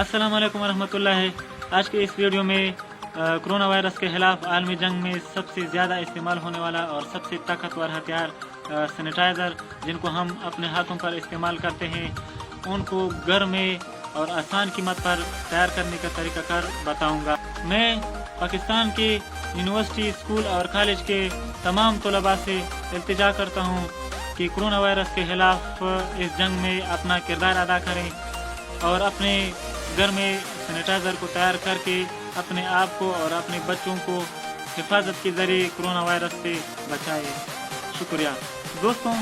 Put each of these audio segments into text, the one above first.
अस्सलाम वालेकुम वरहमतुल्लाह। आज के इस वीडियो में कोरोना वायरस के खिलाफ आलमी जंग में सबसे ज़्यादा इस्तेमाल होने वाला और सबसे ताकतवर हथियार सैनिटाइज़र, जिनको हम अपने हाथों पर इस्तेमाल करते हैं, उनको घर में और आसान कीमत पर तैयार करने का तरीक़ाकार बताऊंगा। मैं पाकिस्तान के यूनिवर्सिटी, स्कूल और कॉलेज के तमाम तलबा से इल्तिजा करता हूँ कि कोरोना वायरस के खिलाफ इस जंग में अपना किरदार अदा करें और अपने घर में सैनिटाइज़र को तैयार करके अपने आप को और अपने बच्चों को हिफाजत के ज़रिए कोरोना वायरस से बचाएं। शुक्रिया दोस्तों।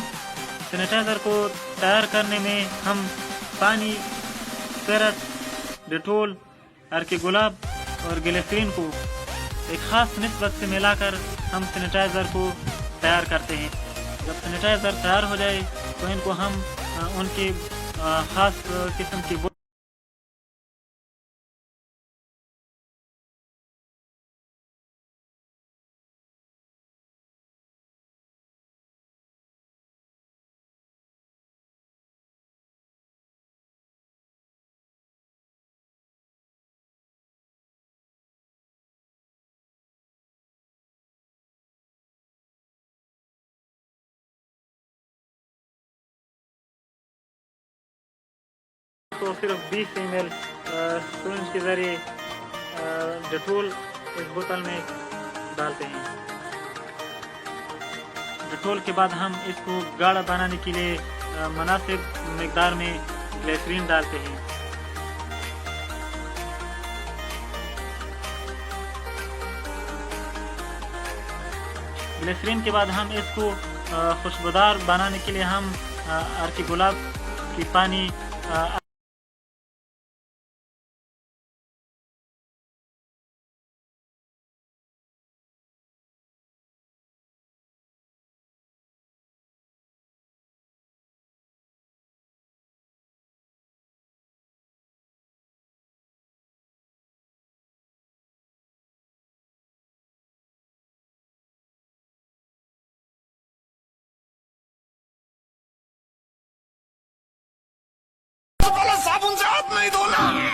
सैनिटाइज़र को तैयार करने में हम पानी, स्पिरिट, डेटोल, अर्के गुलाब और ग्लिसरीन को एक ख़ास निस्बत से मिलाकर हम सैनिटाइज़र को तैयार करते हैं। जब सैनिटाइज़र तैयार हो जाए तो इनको हम उनके ख़ास किस्म की तो सिर्फ 20 ml सिरिंज के ज़रिए डेटोल इस बोतल में डालते हैं। डेटोल के बाद हम इसको गाढ़ा बनाने के लिए मुनासिब मिकदार में ग्लिसरीन डालते हैं। ग्लिसरीन के बाद हम इसको खुशबूदार बनाने के लिए हम अर्के गुलाब की पानी साबुन से हाथ नहीं धोना।